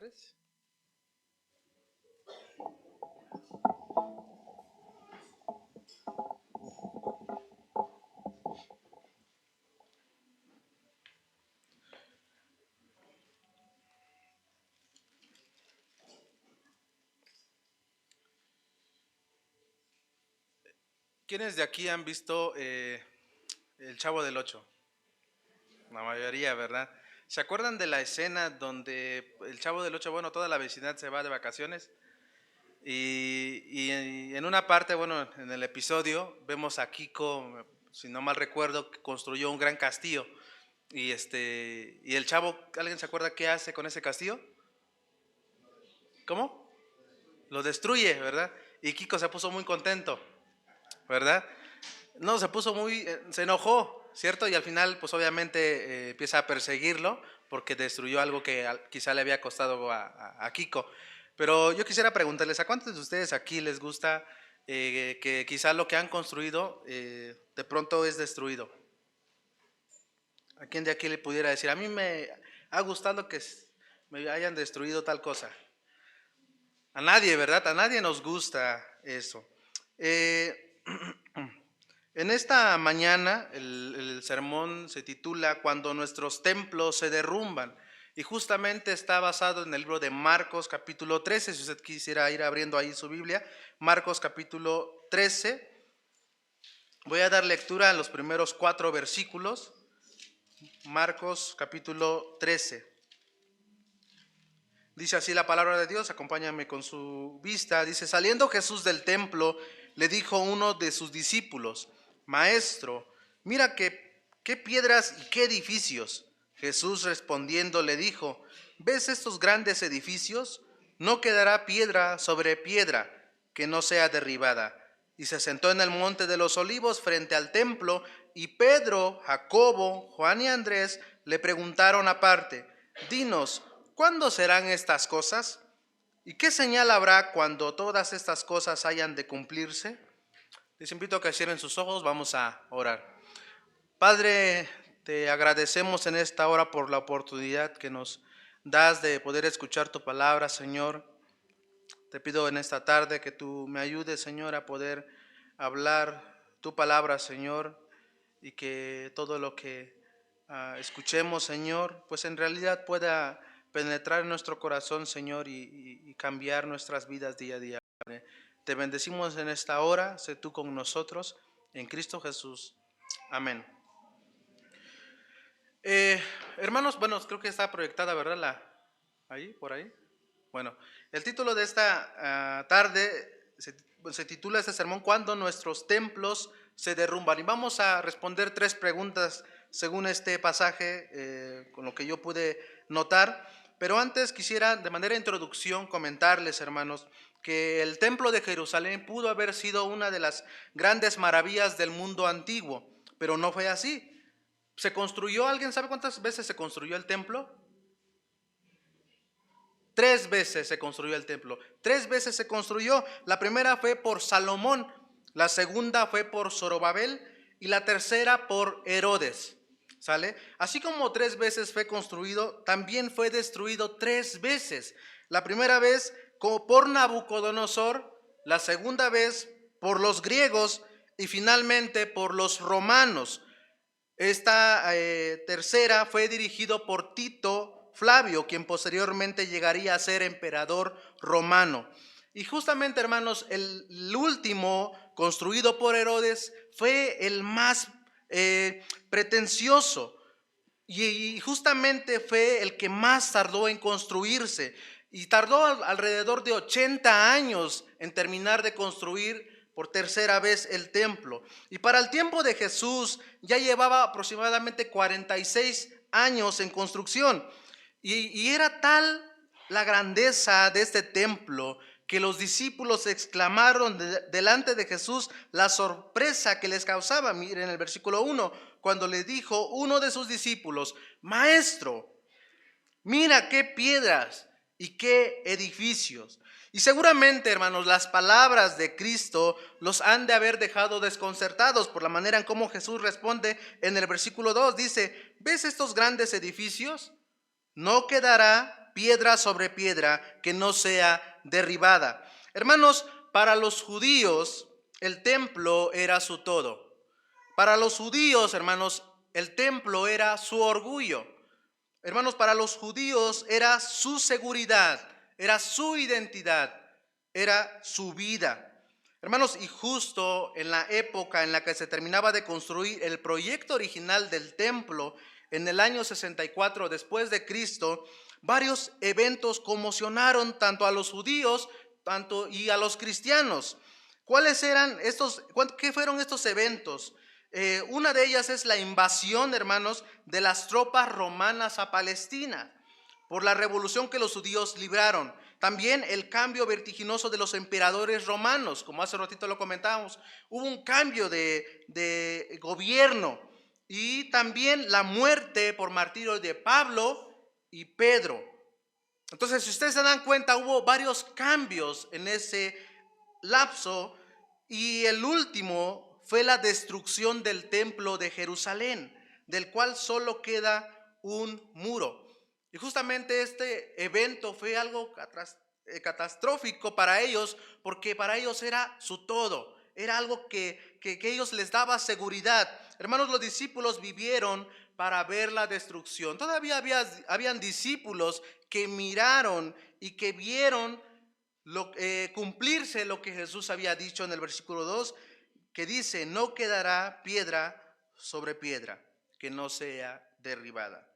lugares. ¿Quiénes de aquí han visto El Chavo del Ocho? La mayoría, ¿verdad? ¿Se acuerdan de la escena donde el Chavo del Ocho, bueno, toda la vecindad se va de vacaciones? Y en una parte, bueno, en el episodio, vemos a Kiko, si no mal recuerdo, que construyó un gran castillo. Y el chavo, ¿alguien se acuerda qué hace con ese castillo? ¿Cómo? Lo destruye, ¿verdad? Y Kiko se puso muy contento, ¿verdad? No, se enojó, ¿cierto? Y al final, pues obviamente empieza a perseguirlo porque destruyó algo que quizá le había costado a Kiko. Pero yo quisiera preguntarles, ¿a cuántos de ustedes aquí les gusta que quizá lo que han construido de pronto es destruido? ¿A quién de aquí le pudiera decir, a mí me ha gustado que me hayan destruido tal cosa? A nadie, ¿verdad? A nadie nos gusta eso. Eh, En esta mañana el sermón se titula Cuando nuestros templos se derrumban, y justamente está basado en el libro de Marcos capítulo 13. Si usted quisiera ir abriendo ahí su Biblia, Marcos capítulo 13, voy a dar lectura a los primeros 4 versículos. Marcos capítulo 13. Dice así la palabra de Dios, acompáñame con su vista. Dice, saliendo Jesús del templo, le dijo uno de sus discípulos, Maestro, mira qué piedras y qué edificios. Jesús respondiendo le dijo, ¿ves estos grandes edificios? No quedará piedra sobre piedra que no sea derribada. Y se sentó en el monte de los olivos frente al templo, y Pedro, Jacobo, Juan y Andrés le preguntaron aparte, dinos, ¿cuándo serán estas cosas? ¿Y qué señal habrá cuando todas estas cosas hayan de cumplirse? Les invito a que cierren sus ojos, vamos a orar. Padre, te agradecemos en esta hora por la oportunidad que nos das de poder escuchar tu palabra, Señor. Te pido en esta tarde que tú me ayudes, Señor, a poder hablar tu palabra, Señor, y que todo lo que escuchemos, Señor, pues en realidad pueda penetrar en nuestro corazón, Señor, y cambiar nuestras vidas día a día, Padre. Te bendecimos en esta hora, sé tú con nosotros, en Cristo Jesús. Amén. Hermanos, bueno, creo que está proyectada, ¿verdad? Ahí, por ahí. Bueno, el título de esta tarde se titula este sermón, Cuando nuestros templos se derrumban. Y vamos a responder 3 preguntas según este pasaje, con lo que yo pude notar. Pero antes quisiera, de manera de introducción, comentarles, hermanos, que el templo de Jerusalén pudo haber sido una de las grandes maravillas del mundo antiguo, pero no fue así. Se construyó, ¿alguien sabe cuántas veces se construyó el templo? 3 veces se construyó el templo. 3 veces se construyó. La primera fue por Salomón, la segunda fue por Zorobabel y la tercera por Herodes. ¿Sale? Así como 3 veces fue construido, también fue destruido 3 veces. La primera vez como por Nabucodonosor, la segunda vez por los griegos y finalmente por los romanos. Esta tercera fue dirigido por Tito Flavio, quien posteriormente llegaría a ser emperador romano. Y justamente, hermanos, el último, construido por Herodes, fue el más pretencioso. Y justamente fue el que más tardó en construirse. Y tardó alrededor de 80 años en terminar de construir por tercera vez el templo. Y para el tiempo de Jesús ya llevaba aproximadamente 46 años en construcción. Y era tal la grandeza de este templo que los discípulos exclamaron delante de Jesús la sorpresa que les causaba. Miren el versículo 1, cuando le dijo uno de sus discípulos, Maestro, mira qué piedras y qué edificios. Y seguramente, hermanos, las palabras de Cristo los han de haber dejado desconcertados por la manera en cómo Jesús responde en el versículo 2. Dice, ¿ves estos grandes edificios? No quedará piedra sobre piedra que no sea derribada. Hermanos, para los judíos el templo era su todo. Para los judíos, hermanos, el templo era su orgullo. Hermanos, para los judíos era su seguridad, era su identidad, era su vida. Hermanos, y justo en la época en la que se terminaba de construir el proyecto original del templo, en el año 64 después de Cristo, varios eventos conmocionaron tanto a los judíos tanto y a los cristianos. ¿Cuáles eran estos? ¿Qué fueron estos eventos? Una de ellas es la invasión, hermanos, de las tropas romanas a Palestina por la revolución que los judíos libraron. También el cambio vertiginoso de los emperadores romanos, como hace ratito lo comentábamos. Hubo un cambio de gobierno y también la muerte por martirio de Pablo y Pedro. Entonces, si ustedes se dan cuenta, hubo varios cambios en ese lapso y el último fue la destrucción del templo de Jerusalén, del cual solo queda un muro. Y justamente este evento fue algo catastrófico para ellos, porque para ellos era su todo, era algo que ellos les daba seguridad. Hermanos, los discípulos vivieron para ver la destrucción. Todavía habían discípulos que miraron y que vieron cumplirse lo que Jesús había dicho en el versículo 2, que dice: no quedará piedra sobre piedra que no sea derribada.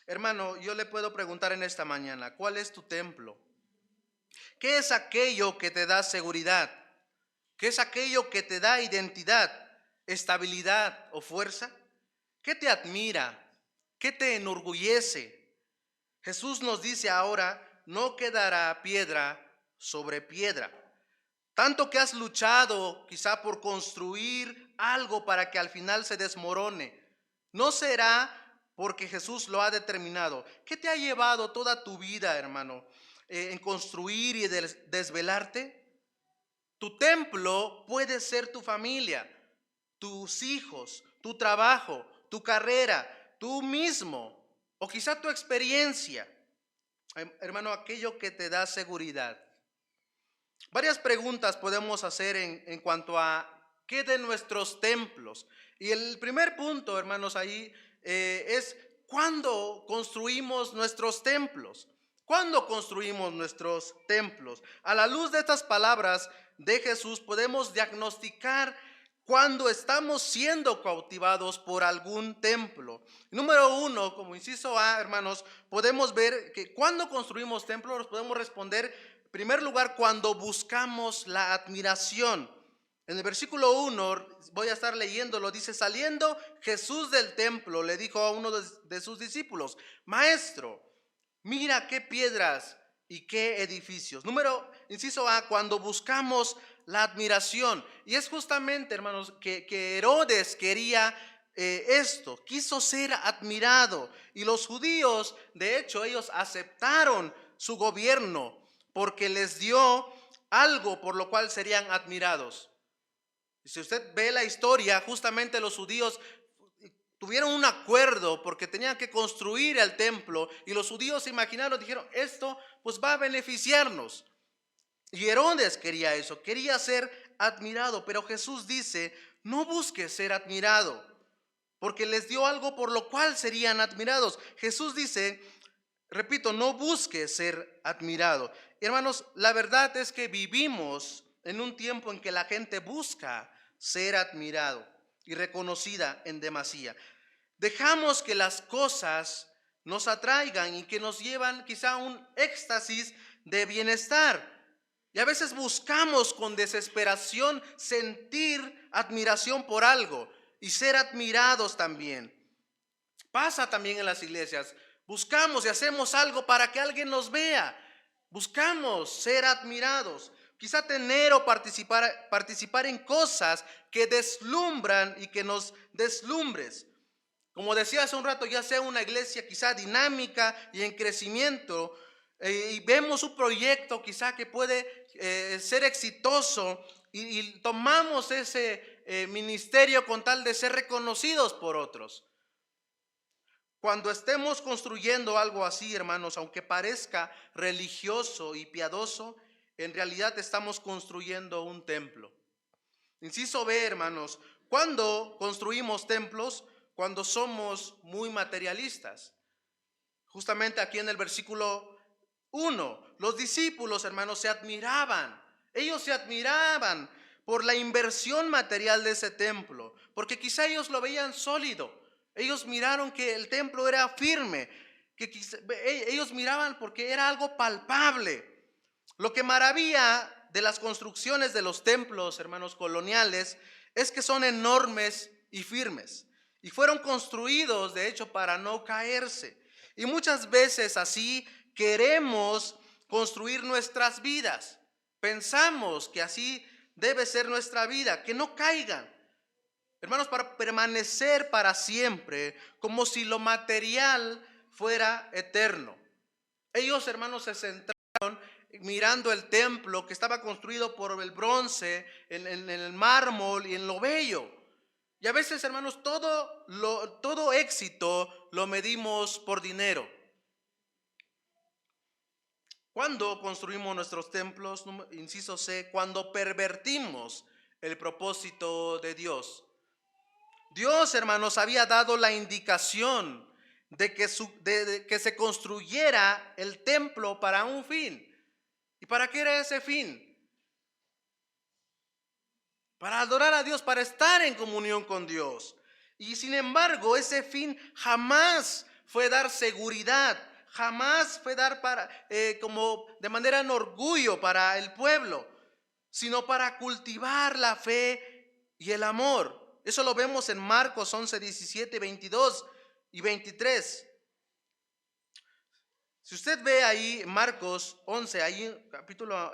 Hermano, yo le puedo preguntar en esta mañana, ¿cuál es tu templo? ¿Qué es aquello que te da seguridad? ¿Qué es aquello que te da identidad, estabilidad o fuerza? ¿Qué te admira? ¿Qué te enorgullece? Jesús nos dice ahora: no quedará piedra sobre piedra. Tanto que has luchado quizá por construir algo para que al final se desmorone, no será porque Jesús lo ha determinado. ¿Qué te ha llevado toda tu vida, hermano, en construir y desvelarte? Tu templo puede ser tu familia, tus hijos, tu trabajo, tu carrera, tú mismo, o quizá tu experiencia. Hermano, aquello que te da seguridad. Varias preguntas podemos hacer en cuanto a qué de nuestros templos. Y el primer punto, hermanos, ahí es: ¿cuándo construimos nuestros templos? ¿Cuándo construimos nuestros templos? A la luz de estas palabras de Jesús podemos diagnosticar cuando estamos siendo cautivados por algún templo. Número uno, como inciso A, hermanos, podemos ver que cuando construimos templos podemos responder, en primer lugar, cuando buscamos la admiración. En el versículo 1, voy a estar leyéndolo, dice: saliendo Jesús del templo, le dijo a uno de sus discípulos: Maestro, mira qué piedras y qué edificios. Inciso A, cuando buscamos la admiración. Y es justamente, hermanos, que Herodes quería esto, quiso ser admirado. Y los judíos, de hecho, ellos aceptaron su gobierno porque les dio algo por lo cual serían admirados. Y si usted ve la historia, justamente los judíos tuvieron un acuerdo porque tenían que construir el templo, y los judíos se imaginaron, dijeron: esto pues va a beneficiarnos. Y Herodes quería eso, quería ser admirado, pero Jesús dice: no busques ser admirado, porque les dio algo por lo cual serían admirados. Jesús dice, repito, no busques ser admirado. Y hermanos, la verdad es que vivimos en un tiempo en que la gente busca ser admirado y reconocida en demasía. Dejamos que las cosas nos atraigan y que nos llevan quizá a un éxtasis de bienestar. Y a veces buscamos con desesperación sentir admiración por algo y ser admirados también. Pasa también en las iglesias. Buscamos y hacemos algo para que alguien nos vea. Buscamos ser admirados. Quizá tener o participar en cosas que deslumbran y que nos deslumbres. Como decía hace un rato, ya sea una iglesia quizá dinámica y en crecimiento, y vemos un proyecto quizá que puede ser exitoso, y tomamos ese ministerio con tal de ser reconocidos por otros. Cuando estemos construyendo algo así, hermanos, aunque parezca religioso y piadoso, en realidad estamos construyendo un templo. Inciso B, hermanos, cuando construimos templos, cuando somos muy materialistas. Justamente aquí en el versículo 1, los discípulos, hermanos, se admiraban. Ellos se admiraban por la inversión material de ese templo, porque quizá ellos lo veían sólido. Ellos miraron que el templo era firme, que ellos miraban porque era algo palpable. Lo que maravilla de las construcciones de los templos, hermanos, coloniales, es que son enormes y firmes. Y fueron construidos, de hecho, para no caerse. Y muchas veces así queremos construir nuestras vidas. Pensamos que así debe ser nuestra vida, que no caigan. Hermanos, para permanecer para siempre, como si lo material fuera eterno. Ellos, hermanos, se centraron mirando el templo que estaba construido por el bronce, en el mármol y en lo bello. Y a veces, hermanos, todo éxito lo medimos por dinero. Cuando construimos nuestros templos, inciso C, cuando pervertimos el propósito de Dios. Dios, hermanos, había dado la indicación de que se construyera el templo para un fin. ¿Y para qué era ese fin? Para adorar a Dios, para estar en comunión con Dios. Y sin embargo, ese fin jamás fue dar seguridad, jamás fue dar como de manera en orgullo para el pueblo, sino para cultivar la fe y el amor. Eso lo vemos en Marcos 11, 17, 22 y 23. Si usted ve ahí Marcos 11, ahí capítulo,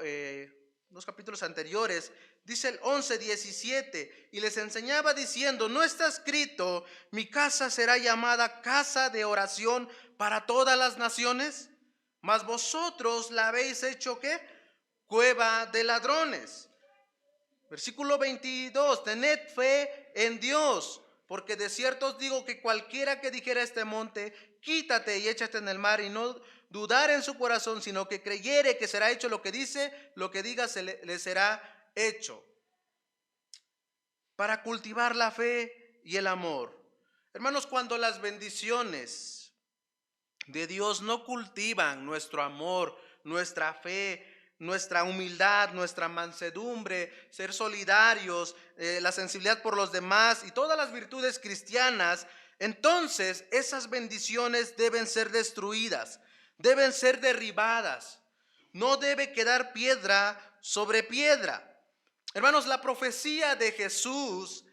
los capítulos anteriores, dice el 11, 17, y les enseñaba diciendo, ¿no está escrito, mi casa será llamada casa de oración para todas las naciones? Mas vosotros la habéis hecho, ¿qué? Cueva de ladrones. Versículo 22, tened fe en Dios, porque de cierto os digo que cualquiera que dijera a este monte, quítate y échate en el mar, y no dudar en su corazón, sino que creyere que será hecho lo que dice, lo que diga le será hecho. Para cultivar la fe y el amor. Hermanos, cuando las bendiciones de Dios no cultivan nuestro amor, nuestra fe, nuestra humildad, nuestra mansedumbre, ser solidarios, la sensibilidad por los demás y todas las virtudes cristianas, entonces esas bendiciones deben ser destruidas, deben ser derribadas. No debe quedar piedra sobre piedra. Hermanos, la profecía de Jesús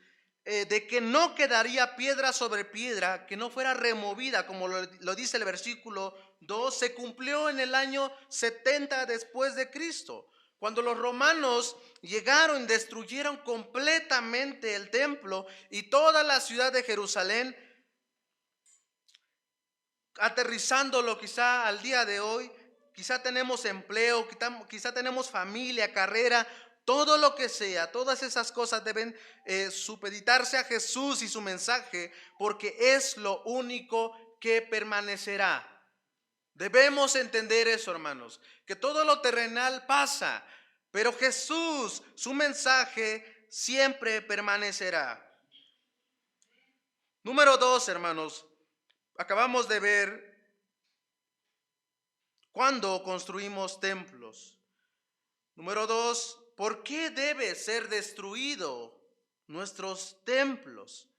de que no quedaría piedra sobre piedra que no fuera removida, como lo dice el versículo 2, se cumplió en el año 70 después de Cristo, cuando los romanos llegaron y destruyeron completamente el templo y toda la ciudad de Jerusalén, aterrizándolo quizá al día de hoy. Quizá tenemos empleo, quizá tenemos familia, carrera, todo lo que sea, todas esas cosas deben supeditarse a Jesús y su mensaje, porque es lo único que permanecerá. Debemos entender eso, hermanos, que todo lo terrenal pasa, pero Jesús, su mensaje, siempre permanecerá. Número 2, hermanos, acabamos de ver cuando construimos templos. Número 2, ¿por qué debe ser destruido nuestros templos?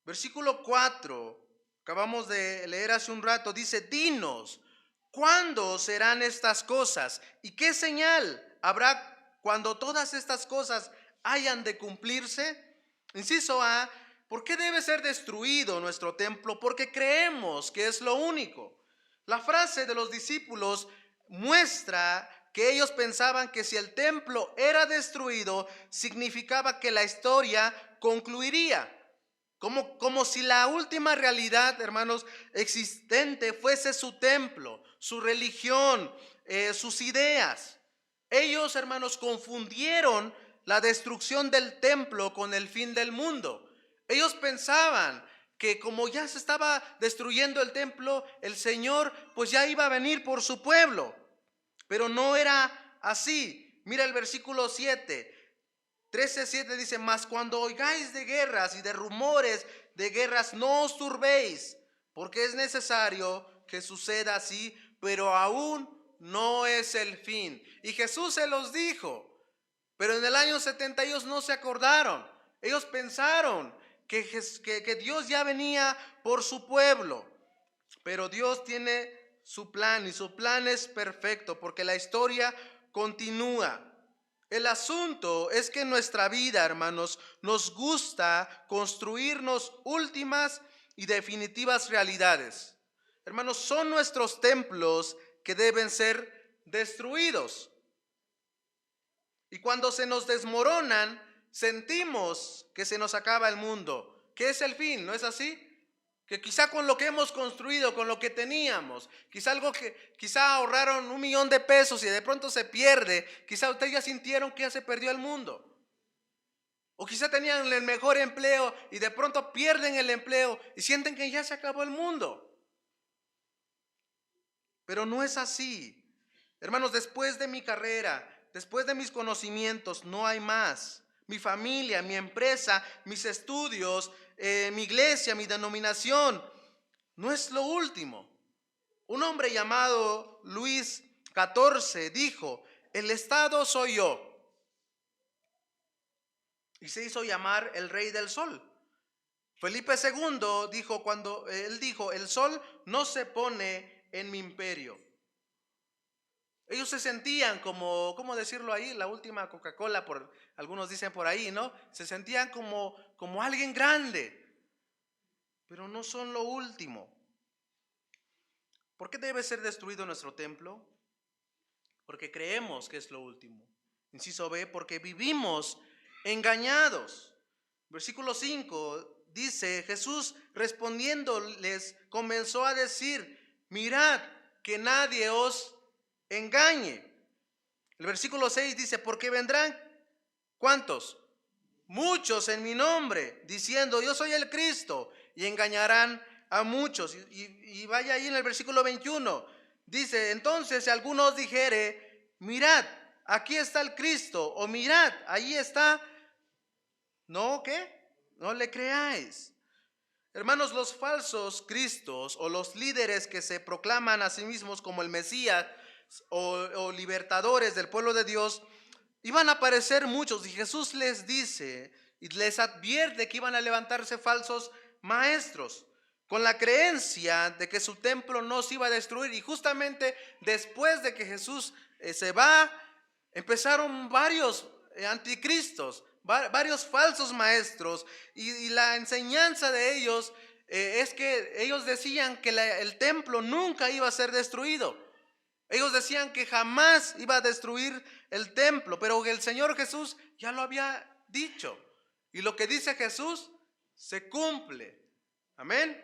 Versículo 4, acabamos de leer hace un rato, dice, dinos, ¿cuándo serán estas cosas? ¿Y qué señal habrá cuando todas estas cosas hayan de cumplirse? Inciso A, ¿por qué debe ser destruido nuestro templo? Porque creemos que es lo único. La frase de los discípulos muestra que ellos pensaban que si el templo era destruido, significaba que la historia concluiría. Como si la última realidad, hermanos, existente fuese su templo, su religión, sus ideas. Ellos, hermanos, confundieron la destrucción del templo con el fin del mundo. Ellos pensaban que como ya se estaba destruyendo el templo, el Señor pues ya iba a venir por su pueblo. Pero no era así. Mira el versículo 7. 13:7 dice: mas cuando oigáis de guerras y de rumores de guerras, no os turbéis, porque es necesario que suceda así, pero aún no es el fin. Y Jesús se los dijo, pero en el año 70 ellos no se acordaron. Ellos pensaron que Dios ya venía por su pueblo. Pero Dios tiene su plan y su plan es perfecto porque la historia continúa. El asunto es que en nuestra vida, hermanos, nos gusta construirnos últimas y definitivas realidades. Hermanos, son nuestros templos que deben ser destruidos. Y cuando se nos desmoronan, sentimos que se nos acaba el mundo, que es el fin, ¿no es así? Que quizá con lo que hemos construido, con lo que teníamos, quizá ahorraron 1,000,000 de pesos y de pronto se pierde, quizá ustedes ya sintieron que ya se perdió el mundo. O quizá tenían el mejor empleo y de pronto pierden el empleo y sienten que ya se acabó el mundo. Pero no es así. Hermanos, después de mi carrera, después de mis conocimientos, no hay más. Mi familia, mi empresa, mis estudios, mi iglesia, mi denominación, no es lo último. Un hombre llamado Luis XIV dijo: el Estado soy yo. Y se hizo llamar el Rey del Sol. Felipe II dijo cuando él dijo: el sol no se pone en mi imperio. Ellos se sentían como, ¿cómo decirlo ahí? La última Coca-Cola, por algunos dicen por ahí, ¿no? Se sentían como alguien grande, pero no son lo último. ¿Por qué debe ser destruido nuestro templo? Porque creemos que es lo último. Inciso B, porque vivimos engañados. Versículo 5 dice: Jesús respondiéndoles comenzó a decir: mirad que nadie os engañe. El versículo 6 dice: porque vendrán, ¿cuántos? Muchos en mi nombre, diciendo: yo soy el Cristo, y engañarán a muchos. Y vaya ahí en el versículo 21, dice: entonces si alguno os dijere: mirad, aquí está el Cristo, o mirad, ahí está, ¿no qué? No le creáis. Hermanos, los falsos cristos o los líderes que se proclaman a sí mismos como el Mesías o libertadores del pueblo de Dios, iban a aparecer muchos, y Jesús les dice y les advierte que iban a levantarse falsos maestros con la creencia de que su templo no se iba a destruir. Y justamente después de que Jesús se va, empezaron varios anticristos, varios falsos maestros, y la enseñanza de ellos es que ellos decían que el templo nunca iba a ser destruido. Ellos decían que jamás iba a destruir el templo, pero el Señor Jesús ya lo había dicho. Y lo que dice Jesús se cumple. Amén.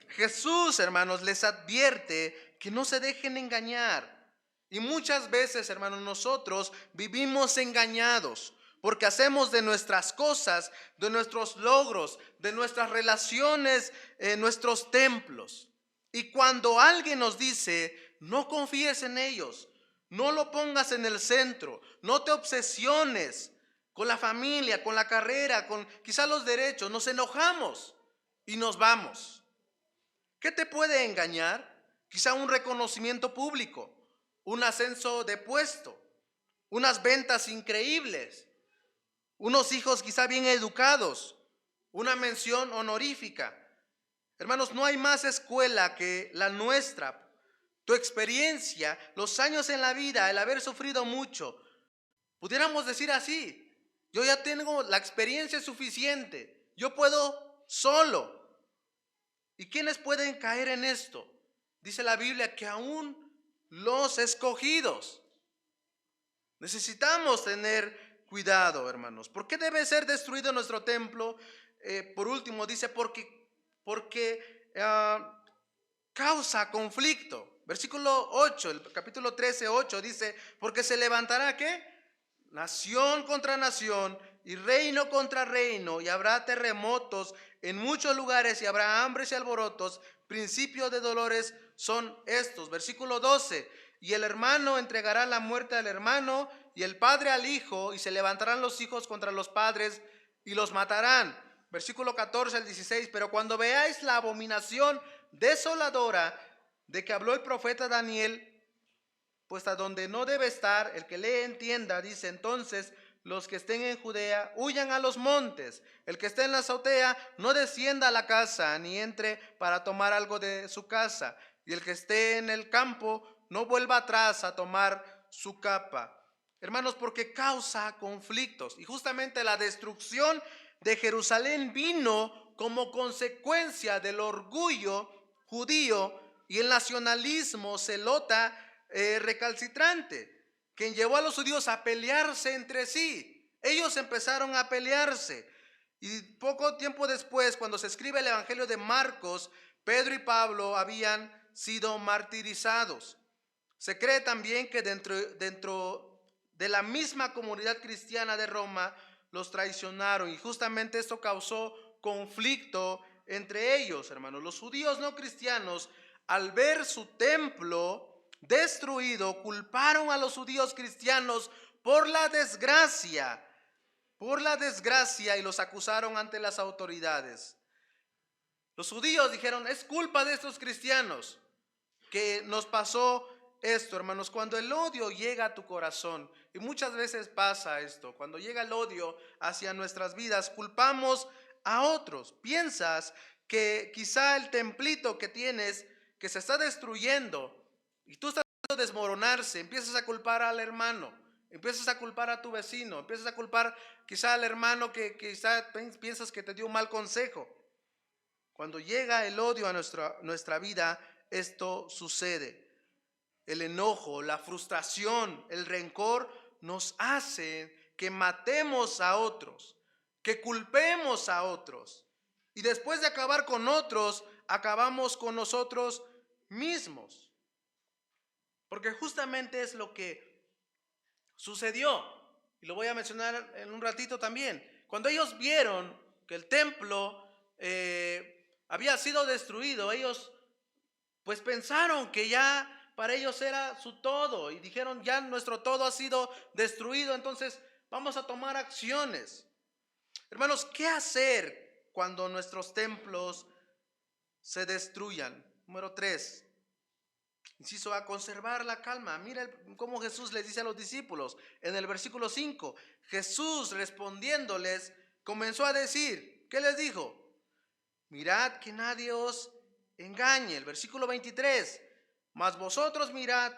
Jesús, hermanos, les advierte que no se dejen engañar. Y muchas veces, hermanos, nosotros vivimos engañados porque hacemos de nuestras cosas, de nuestros logros, de nuestras relaciones, nuestros templos. Y cuando alguien nos dice: no confíes en ellos, no lo pongas en el centro, no te obsesiones con la familia, con la carrera, con quizá los derechos, nos enojamos y nos vamos. ¿Qué te puede engañar? Quizá un reconocimiento público, un ascenso de puesto, unas ventas increíbles, unos hijos quizá bien educados, una mención honorífica. Hermanos, no hay más escuela que la nuestra. Tu experiencia, los años en la vida, el haber sufrido mucho, pudiéramos decir así: yo ya tengo la experiencia suficiente, yo puedo solo. ¿Y quiénes pueden caer en esto? Dice la Biblia que aún los escogidos. Necesitamos tener cuidado, hermanos. ¿Por qué debe ser destruido nuestro templo? Por último, dice porque causa conflicto. Versículo 8, el capítulo 13, 8 dice: porque se levantará ¿qué? Nación contra nación y reino contra reino, y habrá terremotos en muchos lugares, y habrá hambres y alborotos. Principio de dolores son estos. Versículo 12. Y el hermano entregará la muerte al hermano, y el padre al hijo, y se levantarán los hijos contra los padres y los matarán. Versículo 14 al 16. Pero cuando veáis la abominación desoladora de que habló el profeta Daniel, pues a donde no debe estar, el que lee entienda, dice: entonces los que estén en Judea huyan a los montes, el que esté en la azotea no descienda a la casa, ni entre para tomar algo de su casa, y el que esté en el campo no vuelva atrás a tomar su capa. Hermanos, porque causa conflictos, y justamente la destrucción de Jerusalén vino como consecuencia del orgullo judío y el nacionalismo celota recalcitrante, quien llevó a los judíos a pelearse entre sí. Ellos empezaron a pelearse, y poco tiempo después, cuando se escribe el Evangelio de Marcos, Pedro y Pablo habían sido martirizados. Se cree también que dentro de la misma comunidad cristiana de Roma los traicionaron, y justamente esto causó conflicto entre ellos, hermanos. Los judíos no cristianos, al ver su templo destruido, culparon a los judíos cristianos por la desgracia, y los acusaron ante las autoridades. Los judíos dijeron: es culpa de estos cristianos que nos pasó esto. Hermanos, cuando el odio llega a tu corazón, y muchas veces pasa esto, cuando llega el odio hacia nuestras vidas, culpamos a otros. Piensas que quizá el templito que tienes, que se está destruyendo, y tú estás viendo desmoronarse, empiezas a culpar al hermano, empiezas a culpar a tu vecino, empiezas a culpar quizá al hermano que quizá piensas que te dio un mal consejo. Cuando llega el odio a nuestra vida, esto sucede. El enojo, la frustración, el rencor nos hacen que matemos a otros, que culpemos a otros. Y después de acabar con otros, acabamos con nosotros mismos. Porque justamente es lo que sucedió. Y lo voy a mencionar en un ratito también. Cuando ellos vieron que el templo había sido destruido, ellos pues pensaron que ya para ellos era su todo, y dijeron: ya nuestro todo ha sido destruido, entonces vamos a tomar acciones. Hermanos, ¿qué hacer cuando nuestros templos se destruyan? Número 3, inciso A, conservar la calma. Mira cómo Jesús les dice a los discípulos en el versículo 5. Jesús, respondiéndoles, comenzó a decir, ¿qué les dijo? Mirad que nadie os engañe. El versículo 23. Mas vosotros mirad,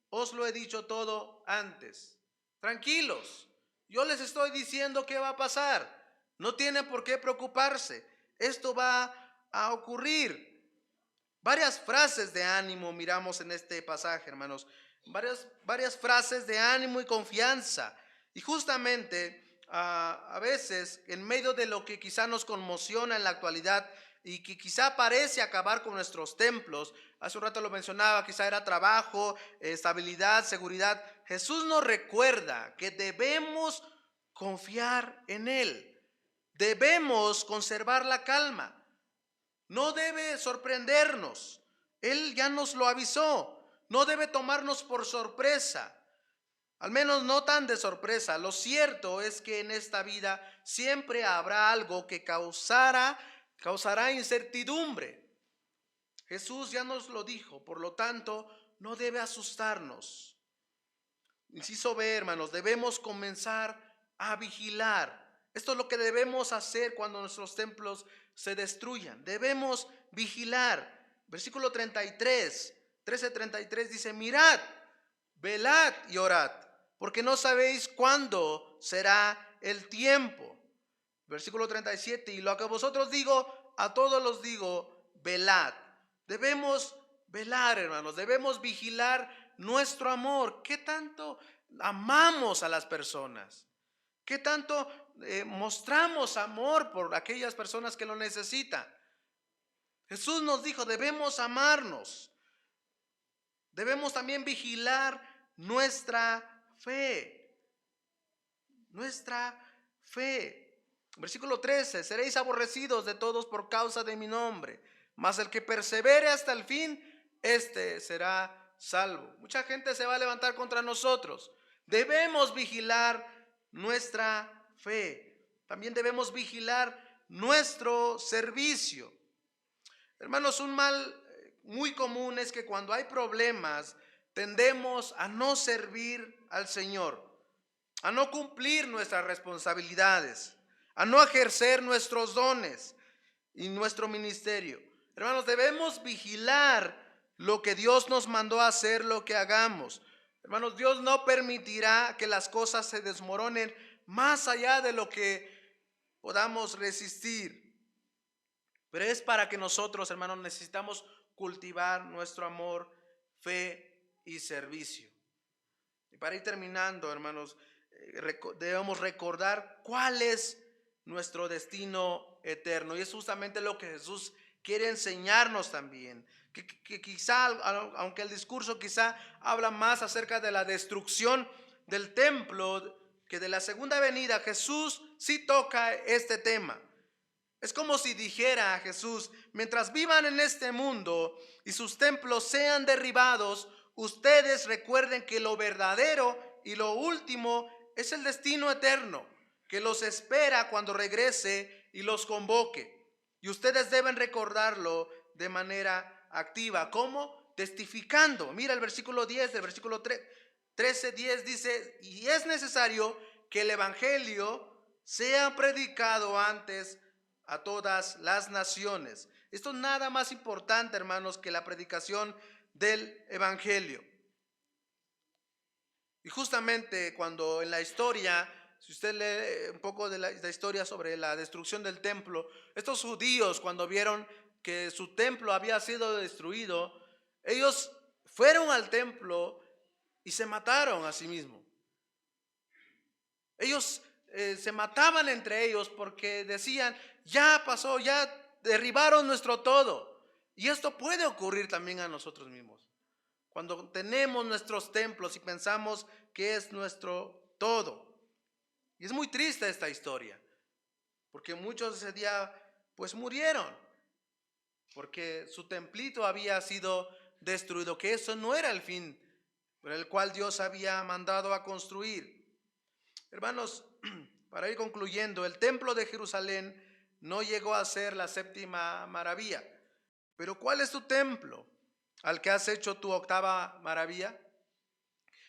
os lo he dicho todo antes. Tranquilos, yo les estoy diciendo qué va a pasar. No tienen por qué preocuparse. Esto va a ocurrir. Varias frases de ánimo miramos en este pasaje, hermanos. Varias frases de ánimo y confianza. Y justamente a veces, en medio de lo que quizá nos conmociona en la actualidad y que quizá parece acabar con nuestros templos, hace un rato lo mencionaba, quizá era trabajo, estabilidad, seguridad, Jesús nos recuerda que debemos confiar en Él. Debemos conservar la calma. No debe sorprendernos. Él ya nos lo avisó. No debe tomarnos por sorpresa. Al menos no tan de sorpresa. Lo cierto es que en esta vida siempre habrá algo que causará incertidumbre. Jesús ya nos lo dijo, por lo tanto, no debe asustarnos. Inciso B, hermanos, debemos comenzar a vigilar. Esto es lo que debemos hacer cuando nuestros templos se destruyan. Debemos vigilar. Versículo 33, 13:33 dice: mirad, velad y orad, porque no sabéis cuándo será el tiempo. Versículo 37, y lo que vosotros digo, a todos los digo, velad. Debemos velar, hermanos, debemos vigilar nuestro amor. ¿Qué tanto amamos a las personas? ¿Qué tanto mostramos amor por aquellas personas que lo necesitan? Jesús nos dijo: debemos amarnos. Debemos también vigilar nuestra fe. Nuestra fe. Versículo 13, seréis aborrecidos de todos por causa de mi nombre, mas el que persevere hasta el fin, este será salvo. Mucha gente se va a levantar contra nosotros. Debemos vigilar nuestra fe. También debemos vigilar nuestro servicio. Hermanos, un mal muy común es que cuando hay problemas tendemos a no servir al Señor, a no cumplir nuestras responsabilidades, a no ejercer nuestros dones y nuestro ministerio. Hermanos, debemos vigilar lo que Dios nos mandó a hacer, lo que hagamos. Hermanos, Dios no permitirá que las cosas se desmoronen más allá de lo que podamos resistir. Pero es para que nosotros, hermanos, necesitamos cultivar nuestro amor, fe y servicio. Y para ir terminando, hermanos, debemos recordar cuál es nuestro destino eterno. Y es justamente lo que Jesús quiere enseñarnos también. Que quizá, aunque el discurso quizá habla más acerca de la destrucción del templo que de la segunda venida, Jesús sí toca este tema. Es como si dijera a Jesús: mientras vivan en este mundo y sus templos sean derribados, ustedes recuerden que lo verdadero y lo último es el destino eterno que los espera cuando regrese y los convoque. Y ustedes deben recordarlo de manera activa. ¿Cómo? Testificando. Mira el versículo 10 del versículo 13:10 dice: y es necesario que el evangelio sea predicado antes a todas las naciones. Esto es nada más importante, hermanos, que la predicación del evangelio. Y justamente cuando en la historia, si usted lee un poco de la historia sobre la destrucción del templo, estos judíos, cuando vieron que su templo había sido destruido, ellos fueron al templo y se mataron a sí mismos. Ellos se mataban entre ellos porque decían: ya pasó, ya derribaron nuestro todo. Y esto puede ocurrir también a nosotros mismos. Cuando tenemos nuestros templos y pensamos que es nuestro todo. Y es muy triste esta historia, porque muchos ese día pues murieron, porque su templito había sido destruido, que eso no era el fin por el cual Dios había mandado a construir. Hermanos, para ir concluyendo, el templo de Jerusalén no llegó a ser la séptima maravilla. Pero ¿cuál es tu templo al que has hecho tu octava maravilla?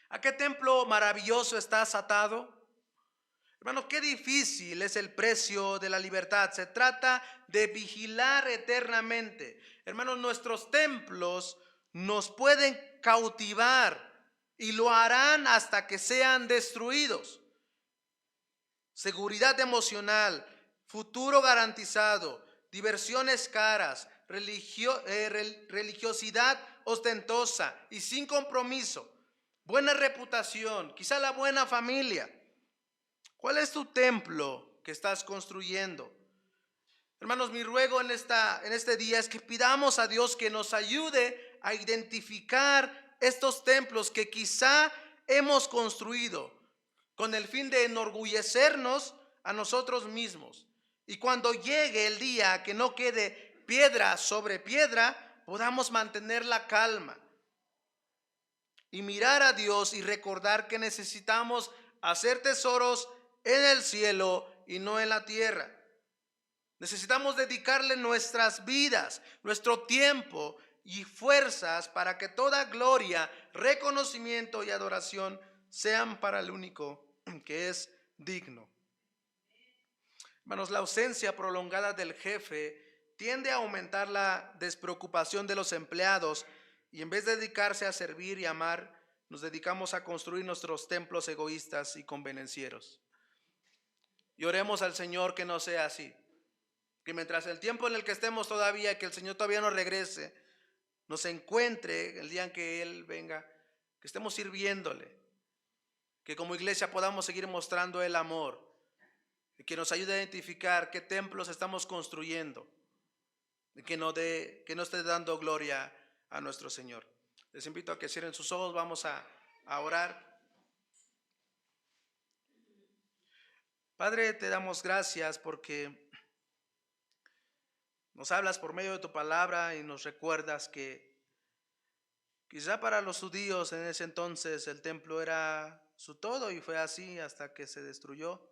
¿A qué templo maravilloso estás atado? Hermanos, qué difícil es el precio de la libertad. Se trata de vigilar eternamente. Hermanos, nuestros templos nos pueden cautivar y lo harán hasta que sean destruidos. Seguridad emocional, futuro garantizado, diversiones caras, religiosidad ostentosa y sin compromiso, buena reputación, quizá la buena familia. ¿Cuál es tu templo que estás construyendo? Hermanos, mi ruego en este día es que pidamos a Dios que nos ayude a identificar estos templos que quizá hemos construido con el fin de enorgullecernos a nosotros mismos. Y cuando llegue el día que no quede piedra sobre piedra, podamos mantener la calma y mirar a Dios y recordar que necesitamos hacer tesoros en el cielo y no en la tierra. Necesitamos dedicarle nuestras vidas, nuestro tiempo y fuerzas para que toda gloria, reconocimiento y adoración sean para el único que es digno. Hermanos, la ausencia prolongada del jefe tiende a aumentar la despreocupación de los empleados y en vez de dedicarse a servir y amar, nos dedicamos a construir nuestros templos egoístas y convenencieros. Y oremos al Señor que no sea así. Que mientras el tiempo en el que estemos todavía, que el Señor todavía no regrese, nos encuentre el día en que Él venga, que estemos sirviéndole, que como iglesia podamos seguir mostrando el amor y que nos ayude a identificar qué templos estamos construyendo y que no esté dando gloria a nuestro Señor. Les invito a que cierren sus ojos, vamos a orar. Padre, te damos gracias porque nos hablas por medio de tu palabra y nos recuerdas que quizá para los judíos en ese entonces el templo era su todo y fue así hasta que se destruyó,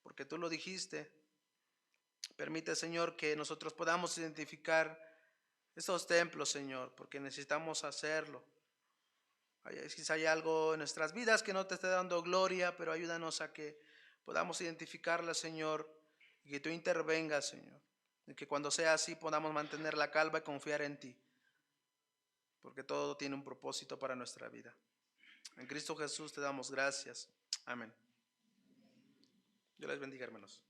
porque tú lo dijiste. Permite, Señor, que nosotros podamos identificar estos templos, Señor, porque necesitamos hacerlo. Quizá hay algo en nuestras vidas que no te esté dando gloria, pero ayúdanos a que podamos identificarla, Señor, y que tú intervengas, Señor. Y que cuando sea así podamos mantener la calma y confiar en ti, porque todo tiene un propósito para nuestra vida. En Cristo Jesús te damos gracias. Amén. Dios les bendiga, hermanos.